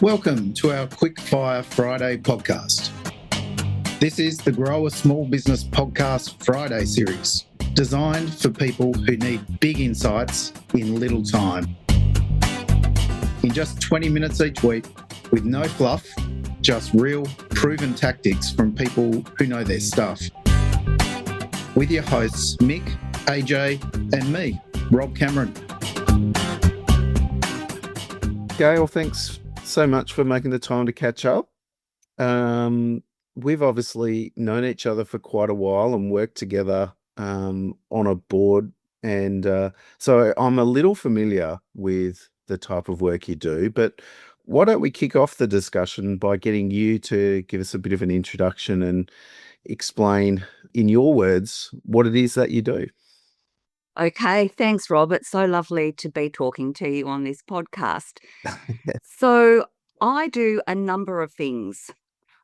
Welcome to our Quick Fire Friday podcast. This is the Grow a Small Business Podcast Friday series, designed for people who need big insights in little time. In just 20 minutes each week, with no fluff, just real, proven tactics from people who know their stuff. With your hosts, Mick, AJ, and me, Rob Cameron. Gail, thanks so much for making the time to catch up. We've obviously known each other for quite a while and worked together on a board. And so I'm a little familiar with the type of work you do, but why don't we kick off the discussion by getting you to give us a bit of an introduction and explain in your words what it is that you do. Okay, thanks, Rob. It's so lovely to be talking to you on this podcast. So I do a number of things.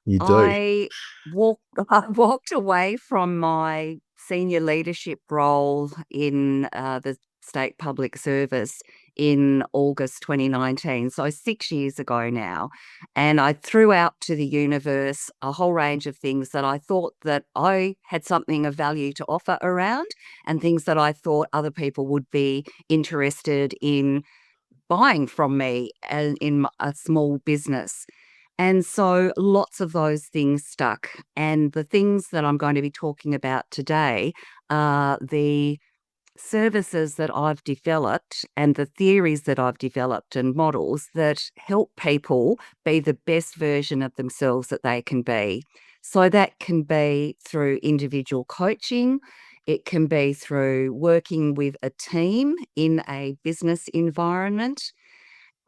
You do. I walked away from my senior leadership role in the state public service in August 2019, so 6 years ago now, and I threw out to the universe a whole range of things that I thought that I had something of value to offer around, and things that I thought other people would be interested in buying from me and in a small business. And so lots of those things stuck. And the things that I'm going to be talking about today are the services that I've developed and the theories that I've developed and models that help people be the best version of themselves that they can be. So that can be through individual coaching. It can be through working with a team in a business environment.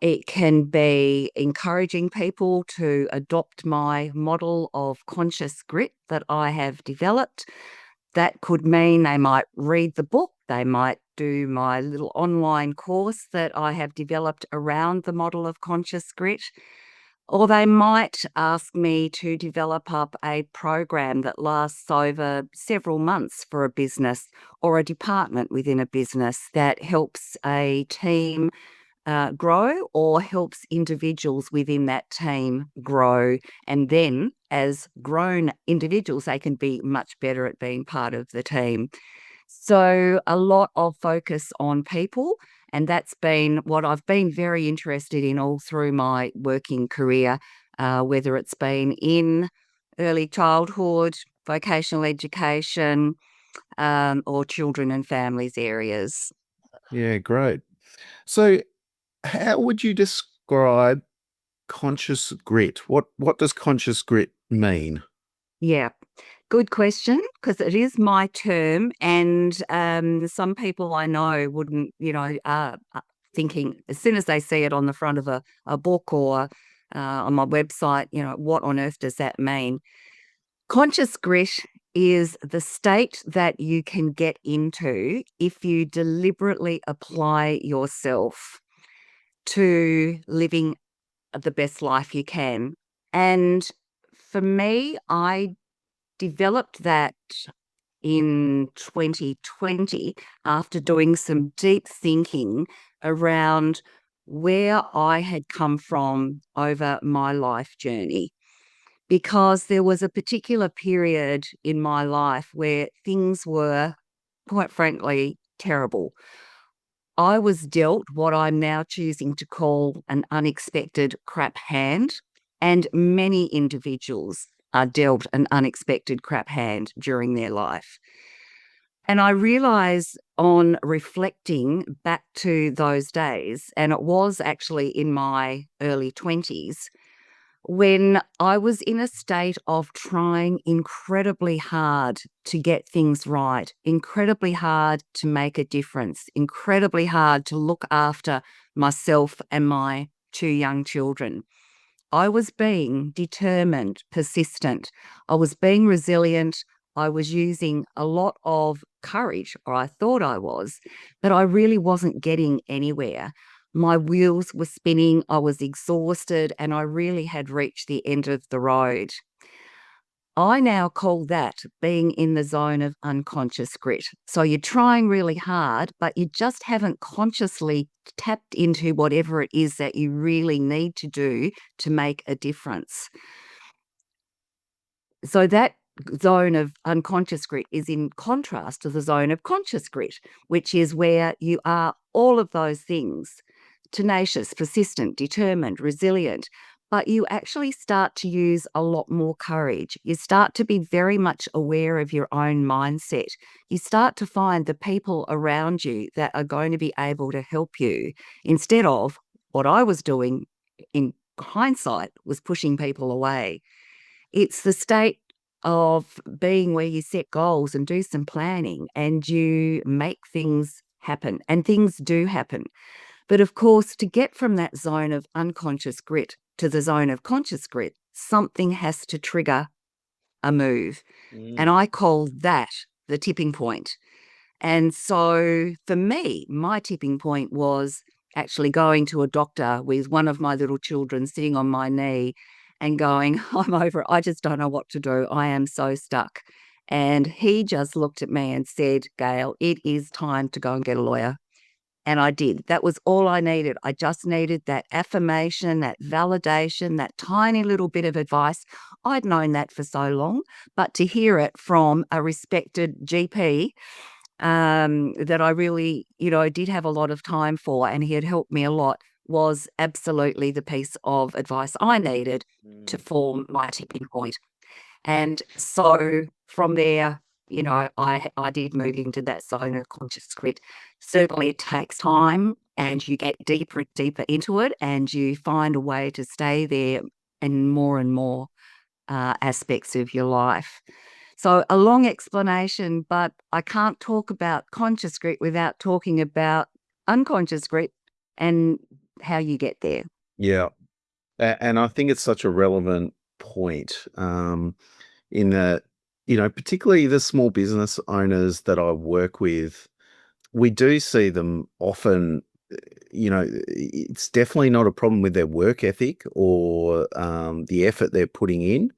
It can be encouraging people to adopt my model of conscious grit that I have developed. That could mean they might read the book, they might do my little online course that I have developed around the model of conscious grit, or they might ask me to develop up a program that lasts over several months for a business or a department within a business that helps a team grow or helps individuals within that team grow. And then as grown individuals, they can be much better at being part of the team. So a lot of focus on people, and that's been what I've been very interested in all through my working career, whether it's been in early childhood, vocational education, or children and families areas. Yeah, great. So how would you describe conscious grit? What does conscious grit mean? Yeah, good question, because it is my term, and some people I know wouldn't, thinking as soon as they see it on the front of a book or on my website, what on earth does that mean? Conscious grit is the state that you can get into if you deliberately apply yourself to living the best life you can. And for me, I developed that in 2020 after doing some deep thinking around where I had come from over my life journey. Because there was a particular period in my life where things were, quite frankly, terrible. I was dealt what I'm now choosing to call an unexpected crap hand, and many individuals are dealt an unexpected crap hand during their life. And I realised on reflecting back to those days, and it was actually in my early 20s, when I was in a state of trying incredibly hard to get things right, incredibly hard to make a difference, incredibly hard to look after myself and my 2 young children. I was being determined, persistent. I was being resilient. I was using a lot of courage, or I thought I was, but I really wasn't getting anywhere. My wheels were spinning, I was exhausted, and I really had reached the end of the road. I now call that being in the zone of unconscious grit. So you're trying really hard, but you just haven't consciously tapped into whatever it is that you really need to do to make a difference. So that zone of unconscious grit is in contrast to the zone of conscious grit, which is where you are all of those things: tenacious, persistent, determined, resilient. But you actually start to use a lot more courage. You start to be very much aware of your own mindset. You start to find the people around you that are going to be able to help you, instead of what I was doing in hindsight was pushing people away. It's the state of being where you set goals and do some planning and you make things happen, and things do happen. But of course, to get from that zone of unconscious grit to the zone of conscious grit, something has to trigger a move. And I call that the tipping point. And so for me, my tipping point was actually going to a doctor with one of my little children sitting on my knee and going, I'm over it. I just don't know what to do. I am so stuck. And he just looked at me and said, Gail, it is time to go and get a lawyer. And I did. That was all I needed. I just needed that affirmation, that validation, that tiny little bit of advice. I'd known that for so long, but to hear it from a respected GP that I really, did have a lot of time for, and he had helped me a lot, was absolutely the piece of advice I needed to form my tipping point. And so from there, I did move into that zone of conscious grit. Certainly it takes time, and you get deeper and deeper into it, and you find a way to stay there in more and more aspects of your life. So a long explanation, but I can't talk about conscious grit without talking about unconscious grit and how you get there. Yeah. And I think it's such a relevant point, in that, particularly the small business owners that I work with, we do see them often, it's definitely not a problem with their work ethic or the effort they're putting in.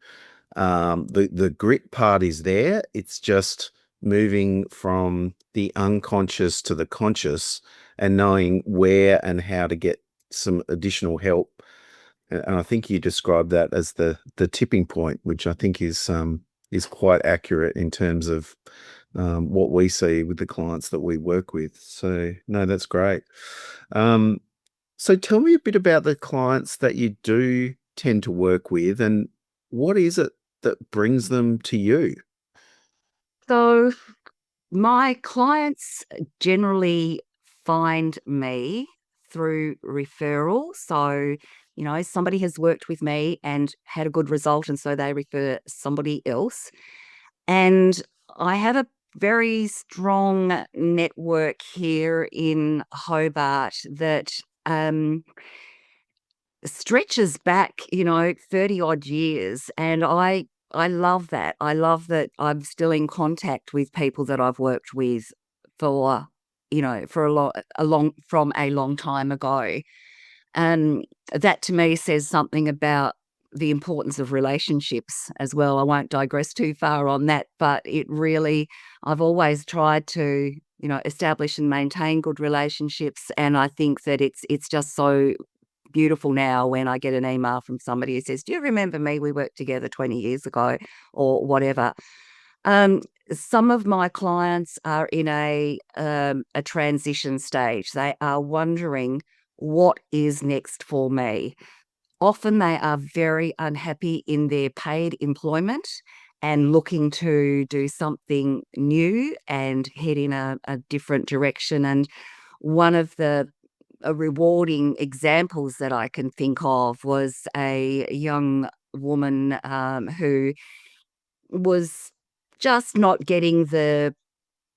The grit part is there. It's just moving from the unconscious to the conscious and knowing where and how to get some additional help. And I think you described that as the tipping point, which I think is quite accurate in terms of what we see with the clients that we work with. So no, that's great. So tell me a bit about the clients that you do tend to work with, and what is it that brings them to you? So my clients generally find me through referral. So, somebody has worked with me and had a good result, and so they refer somebody else. And I have a very strong network here in Hobart that stretches back, 30 odd years. And I love that. I love that I'm still in contact with people that I've worked with for, for from a long time ago. And that to me says something about the importance of relationships as well. I won't digress too far on that, but I've always tried to, establish and maintain good relationships. And I think that it's just so beautiful now when I get an email from somebody who says, do you remember me? We worked together 20 years ago, or whatever. Some of my clients are in a transition stage. They are wondering, what is next for me? Often they are very unhappy in their paid employment and looking to do something new and head in a different direction. And one of the rewarding examples that I can think of was a young woman who was just not getting the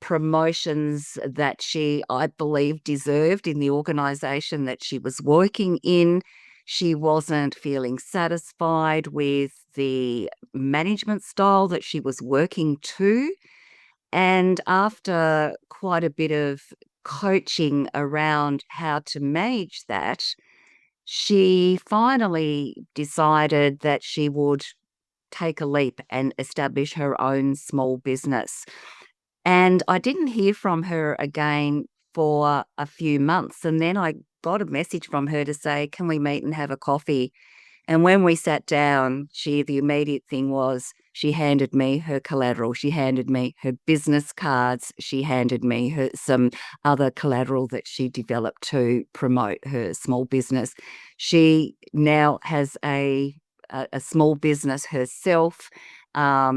promotions that she, I believe, deserved in the organisation that she was working in. She wasn't feeling satisfied with the management style that she was working to. And after quite a bit of coaching around how to manage that, she finally decided that she would take a leap and establish her own small business. And I didn't hear from her again for a few months. And then I got a message from her to say, can we meet and have a coffee? And when we sat down, the immediate thing was she handed me her collateral. She handed me her business cards. She handed me some other collateral that she developed to promote her small business. She now has a small business herself.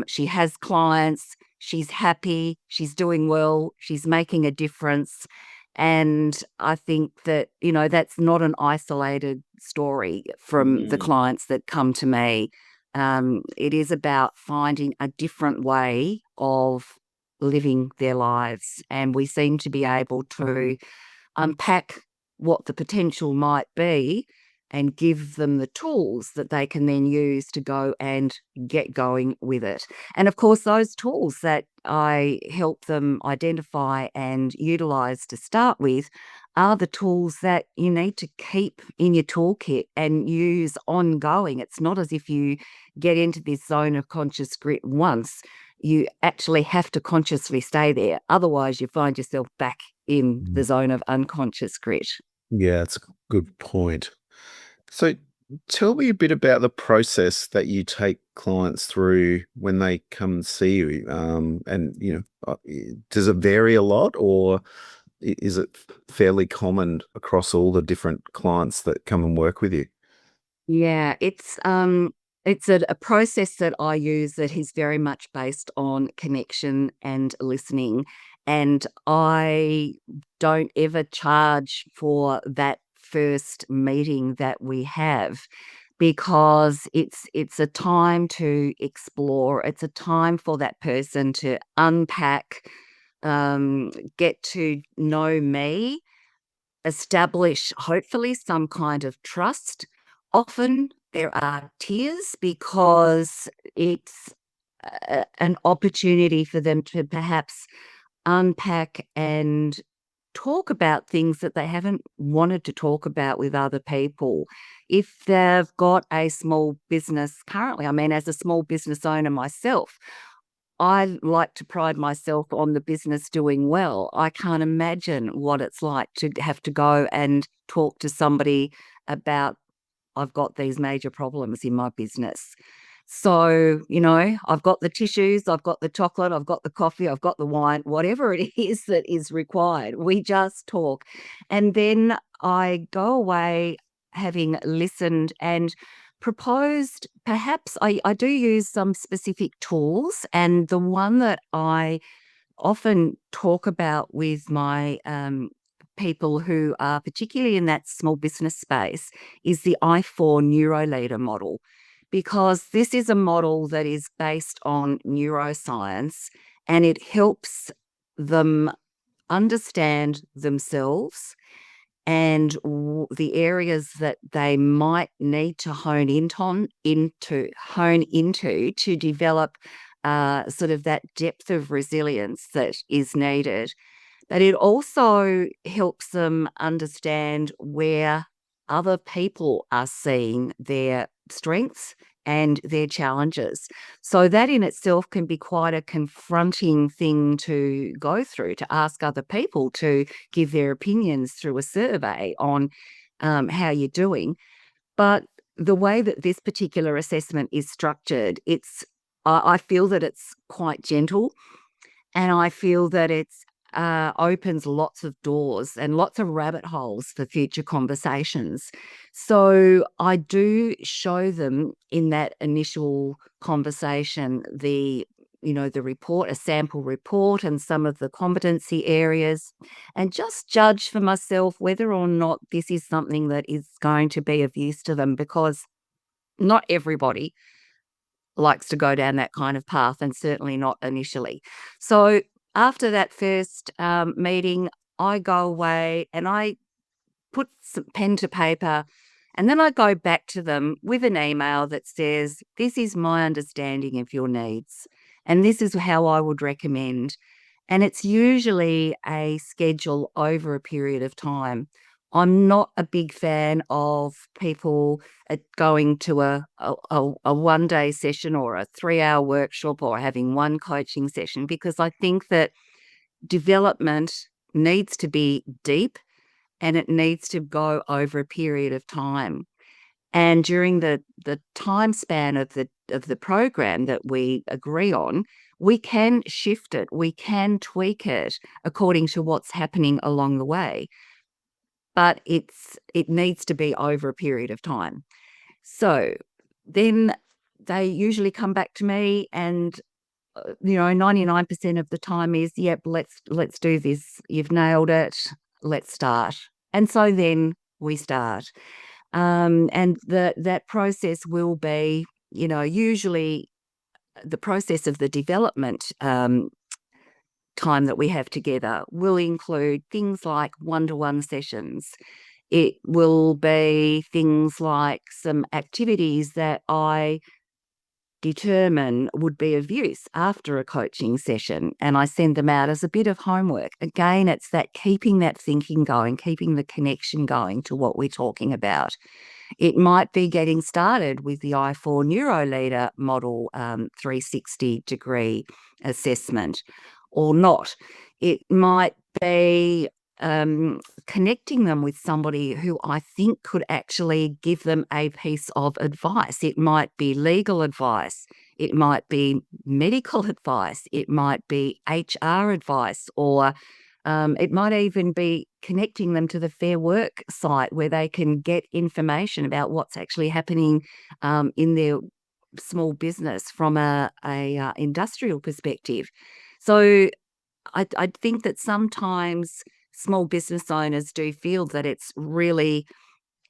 She has clients. She's happy. She's doing well. She's making a difference. And I think that, that's not an isolated story from the clients that come to me. It is about finding a different way of living their lives. And we seem to be able to unpack what the potential might be and give them the tools that they can then use to go and get going with it. And of course, those tools that I help them identify and utilize to start with are the tools that you need to keep in your toolkit and use ongoing. It's not as if you get into this zone of conscious grit once. You actually have to consciously stay there. Otherwise, you find yourself back in the zone of unconscious grit. Yeah, that's a good point. So tell me a bit about the process that you take clients through when they come and see you. Does it vary a lot, or is it fairly common across all the different clients that come and work with you? Yeah, it's a process that I use that is very much based on connection and listening. And I don't ever charge for that first meeting that we have, because it's a time to explore. It's a time for that person to unpack, get to know me, establish hopefully some kind of trust. Often there are tears because it's an opportunity for them to perhaps unpack and talk about things that they haven't wanted to talk about with other people. If they've got a small business currently, I mean, as a small business owner myself, I like to pride myself on the business doing well. I can't imagine what it's like to have to go and talk to somebody about, I've got these major problems in my business. So, I've got the tissues, I've got the chocolate, I've got the coffee, I've got the wine, whatever it is that is required. We just talk. And then I go away having listened and proposed, perhaps I do use some specific tools. And the one that I often talk about with my people who are particularly in that small business space is the I4 Neuroleader model, because this is a model that is based on neuroscience, and it helps them understand themselves and the areas that they might need to hone into to develop sort of that depth of resilience that is needed. But it also helps them understand where other people are seeing their strengths and their challenges. So that in itself can be quite a confronting thing to go through, to ask other people to give their opinions through a survey on how you're doing. But the way that this particular assessment is structured, I feel that it's quite gentle, and I feel that it's opens lots of doors and lots of rabbit holes for future conversations. So I do show them in that initial conversation the report, a sample report, and some of the competency areas, and just judge for myself whether or not this is something that is going to be of use to them, because not everybody likes to go down that kind of path, and certainly not initially. So after that first meeting, I go away and I put some pen to paper, and then I go back to them with an email that says, this is my understanding of your needs, and this is how I would recommend. And it's usually a schedule over a period of time I'm not a big fan of people going to a 1-day session or a 3-hour workshop or having one coaching session, because I think that development needs to be deep and it needs to go over a period of time. And during the time span of the program that we agree on, we can shift it, we can tweak it according to what's happening along the way. But it needs to be over a period of time. So then they usually come back to me and 99% of the time is, yep, let's do this. You've nailed it. Let's start. And so then we start. And that process will be, usually the process of the development time that we have together will include things like one-to-one sessions. It will be things like some activities that I determine would be of use after a coaching session, and I send them out as a bit of homework. Again, it's that keeping that thinking going, keeping the connection going to what we're talking about. It might be getting started with the I4 Neuroleader Model 360-degree assessment or not. It might be connecting them with somebody who I think could actually give them a piece of advice. It might be legal advice. It might be medical advice. It might be HR advice, or it might even be connecting them to the Fair Work site where they can get information about what's actually happening in their small business from a industrial perspective. So I think that sometimes small business owners do feel that it's really,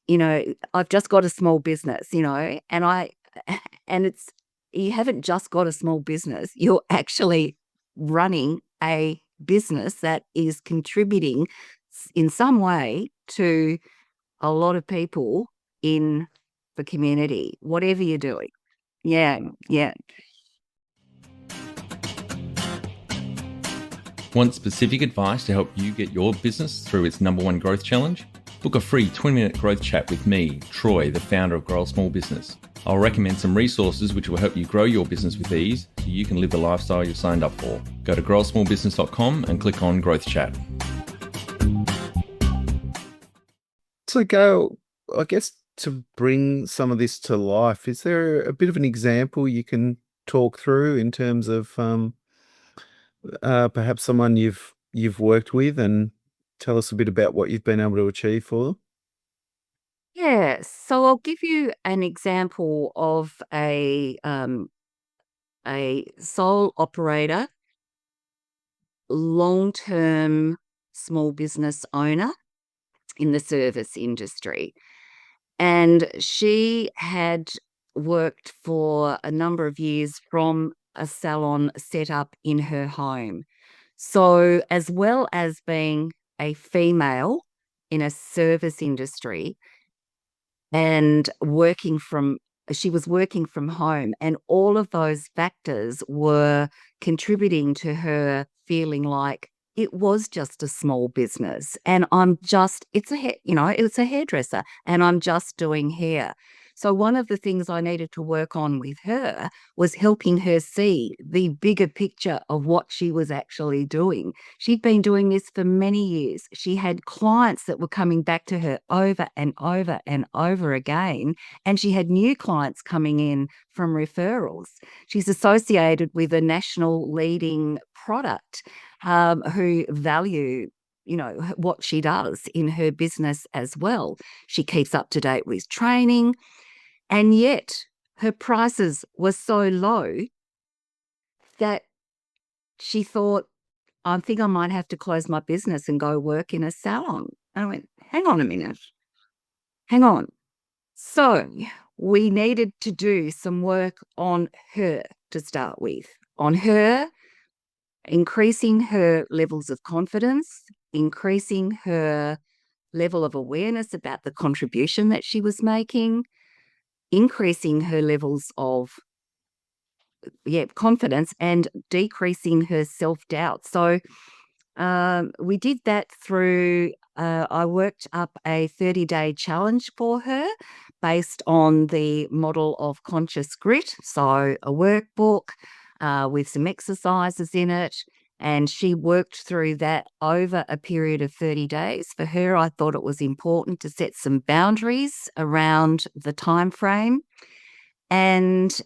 I've just got a small business, and it's, you haven't just got a small business, you're actually running a business that is contributing in some way to a lot of people in the community, whatever you're doing. Yeah. Want specific advice to help you get your business through its #1 growth challenge? Book a free 20-minute growth chat with me, Troy, the founder of Grow a Small Business. I'll recommend some resources which will help you grow your business with ease so you can live the lifestyle you've signed up for. Go to growasmallbusiness.com and click on Growth Chat. So, Gail, I guess to bring some of this to life, is there a bit of an example you can talk through in terms of perhaps someone you've worked with, and tell us a bit about what you've been able to achieve for them? Yeah. So I'll give you an example of a sole operator, long-term small business owner in the service industry. And she had worked for a number of years from a salon set up in her home. So, as well as being a female in a service industry and she was working from home, and all of those factors were contributing to her feeling like it was just a small business, and it's a hairdresser, and I'm just doing hair. So one of the things I needed to work on with her was helping her see the bigger picture of what she was actually doing. She'd been doing this for many years. She had clients that were coming back to her over and over and over again, and she had new clients coming in from referrals. She's associated with a national leading product who value what she does in her business as well. She keeps up to date with training, and yet her prices were so low that she thought, I think I might have to close my business and go work in a salon. And I went, hang on a minute. Hang on. So we needed to do some work on her to start with, on her, increasing her levels of confidence, increasing her level of awareness about the contribution that she was making, increasing her levels of confidence, and decreasing her self-doubt. So We did that through, I worked up a 30-day challenge for her based on the model of conscious grit. So a workbook with some exercises in it. And she worked through that over a period of 30 days. For her, I thought it was important to set some boundaries around the time frame. And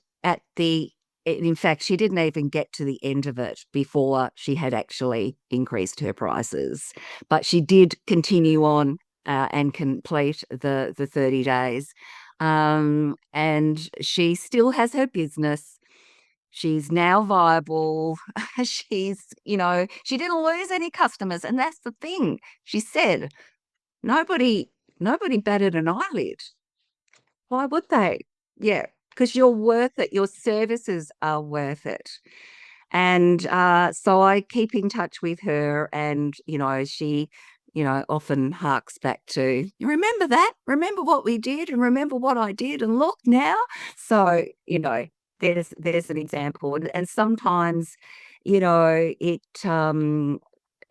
in fact, she didn't even get to the end of it before she had actually increased her prices. But she did continue on and complete the 30 days. And she still has her business. She's now viable. She didn't lose any customers. And that's the thing. She said, nobody batted an eyelid. Why would they? Yeah, because you're worth it. Your services are worth it. And so I keep in touch with her, and she often harks back to, "You remember that? Remember what we did, and remember what I did, and look now." So there's an example, and sometimes it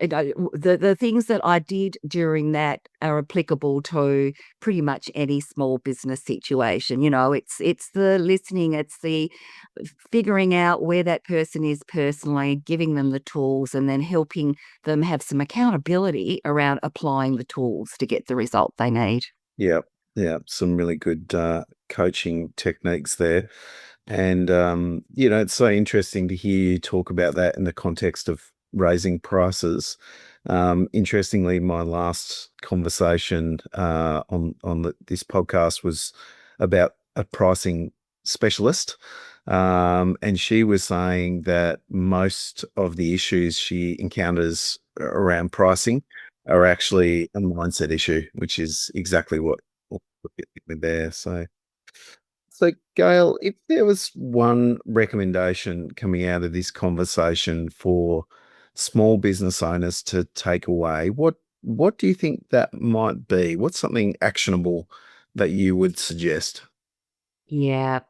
the things that I did during that are applicable to pretty much any small business situation. It's the listening, it's the figuring out where that person is personally, giving them the tools, and then helping them have some accountability around applying the tools to get the result they need. Yeah, some really good coaching techniques there. And, it's so interesting to hear you talk about that in the context of raising prices. Interestingly, my last conversation on this podcast was about a pricing specialist. And she was saying that most of the issues she encounters around pricing are actually a mindset issue, which is exactly what we're getting there. So, Gail, if there was one recommendation coming out of this conversation for small business owners to take away, what do you think that might be? What's something actionable that you would suggest? Yeah.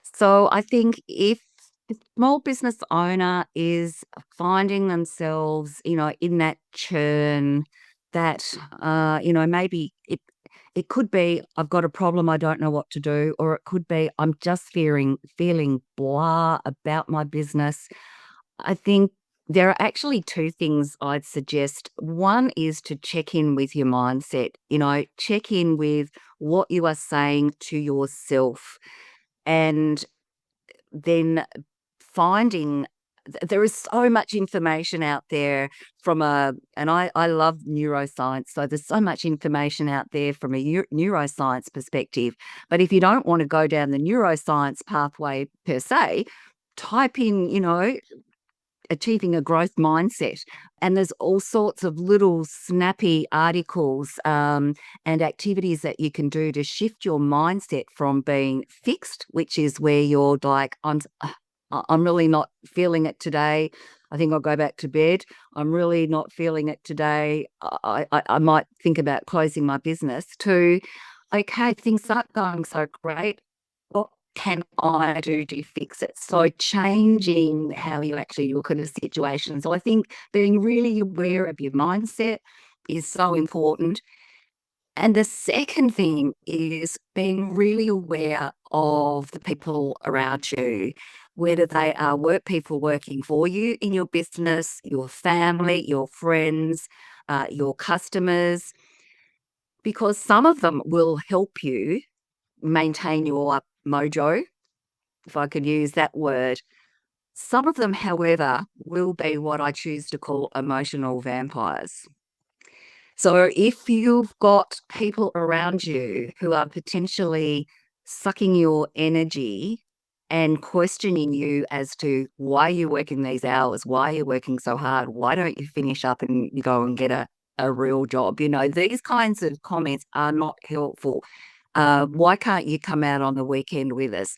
So I think if the small business owner is finding themselves, in that churn, that maybe it could be, I've got a problem, I don't know what to do, or it could be, I'm just feeling blah about my business. I think there are actually two things I'd suggest. One is to check in with your mindset, check in with what you are saying to yourself, and then finding there is so much information out there and I love neuroscience, so there's so much information out there from a neuroscience perspective. But if you don't want to go down the neuroscience pathway per se, type in, achieving a growth mindset. And there's all sorts of little snappy articles and activities that you can do to shift your mindset from being fixed, which is where you're like, I'm really not feeling it today. I think I'll go back to bed. I'm really not feeling it today. I might think about closing my business, to, okay, things aren't going so great. What can I do to fix it? So changing how you actually look at a situation. So I think being really aware of your mindset is so important. And the second thing is being really aware of the people around you, whether they are people working for you in your business, your family, your friends, your customers, because some of them will help you maintain your mojo, if I could use that word. Some of them, however, will be what I choose to call emotional vampires. So if you've got people around you who are potentially sucking your energy and questioning you as to why you're working these hours, why you're working so hard, why don't you finish up and you go and get a real job? These kinds of comments are not helpful. Why can't you come out on the weekend with us?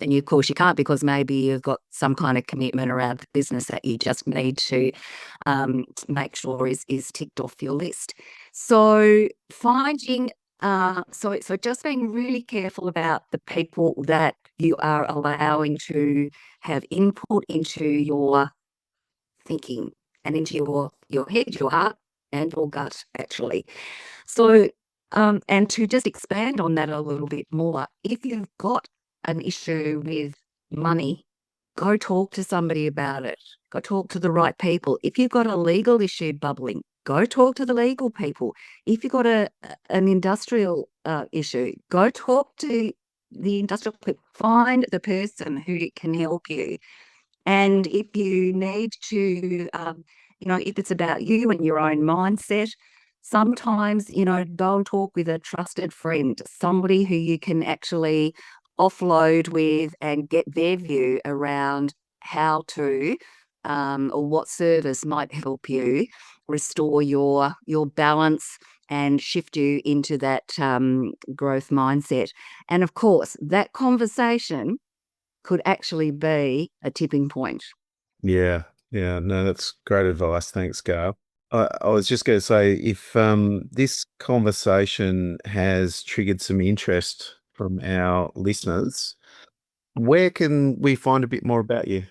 And of course you can't, because maybe you've got some kind of commitment around the business that you just need to make sure is ticked off your list. So finding, so just being really careful about the people that you are allowing to have input into your thinking, and into your head, your heart, and your gut, actually. So, and to just expand on that a little bit more, if you've got an issue with money, go talk to somebody about it. Go talk to the right people. If you've got a legal issue bubbling, go talk to the legal people. If you've got an industrial issue, go talk to the industrial people. Find the person who can help you. And if you need to, if it's about you and your own mindset, sometimes, go and talk with a trusted friend, somebody who you can actually offload with and get their view around how to or what service might help you restore your balance and shift you into that growth mindset. And of course, that conversation could actually be a tipping point. Yeah. No, that's great advice. Thanks, Gail. I was just going to say, if this conversation has triggered some interest from our listeners, where can we find a bit more about you?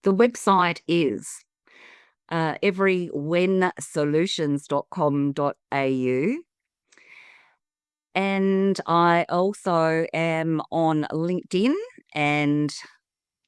The website is everywhensolutions.com.au. And I also am on LinkedIn and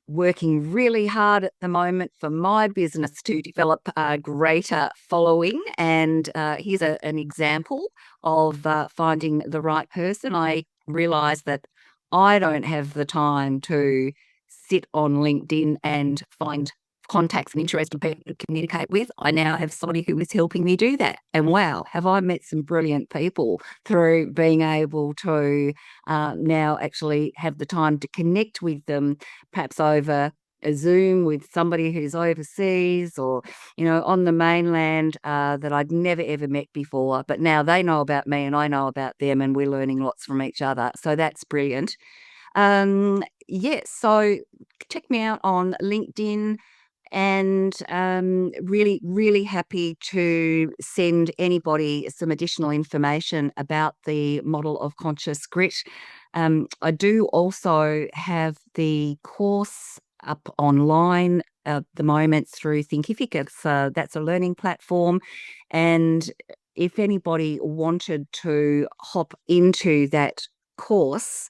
working really hard at the moment for my business to develop a greater following. And here's an example of finding the right person. I realised that I don't have the time to sit on LinkedIn and find contacts and interested people to communicate with. I now have somebody who is helping me do that. And wow, have I met some brilliant people through being able to now actually have the time to connect with them, perhaps over a Zoom with somebody who's overseas or, on the mainland that I'd never, ever met before. But now they know about me and I know about them and we're learning lots from each other. So that's brilliant. So check me out on LinkedIn. And really, really happy to send anybody some additional information about the model of conscious grit. I do also have the course up online at the moment through Thinkific. That's a learning platform. And if anybody wanted to hop into that course,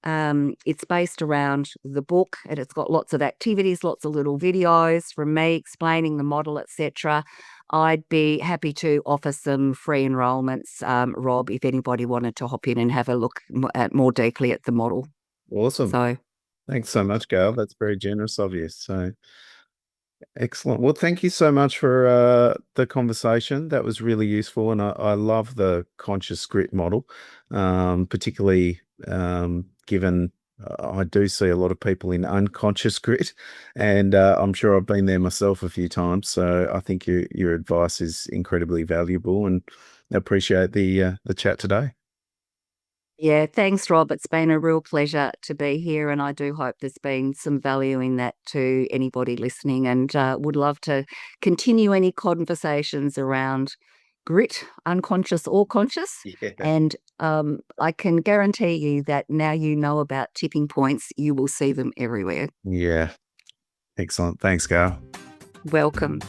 it's based around the book and it's got lots of activities, lots of little videos from me explaining the model, etc. I'd be happy to offer some free enrolments, Rob, if anybody wanted to hop in and have a look more deeply at the model. Awesome. So, thanks so much, Gail. That's very generous of you. So excellent. Well, thank you so much for the conversation. That was really useful. And I love the conscious grit model, particularly given I do see a lot of people in unconscious grit, and I'm sure I've been there myself a few times. So I think your advice is incredibly valuable, and I appreciate the chat today. yeah, thanks, Rob. It's been a real pleasure to be here, and I do hope there's been some value in that to anybody listening, and would love to continue any conversations around grit, unconscious or conscious. Yeah. And I can guarantee you that now you know about tipping points, you will see them everywhere. Yeah. Excellent. Thanks, Gail. Welcome.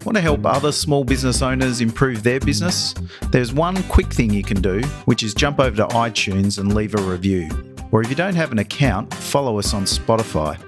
Want to help other small business owners improve their business? There's one quick thing you can do, which is jump over to iTunes and leave a review. Or if you don't have an account, follow us on Spotify.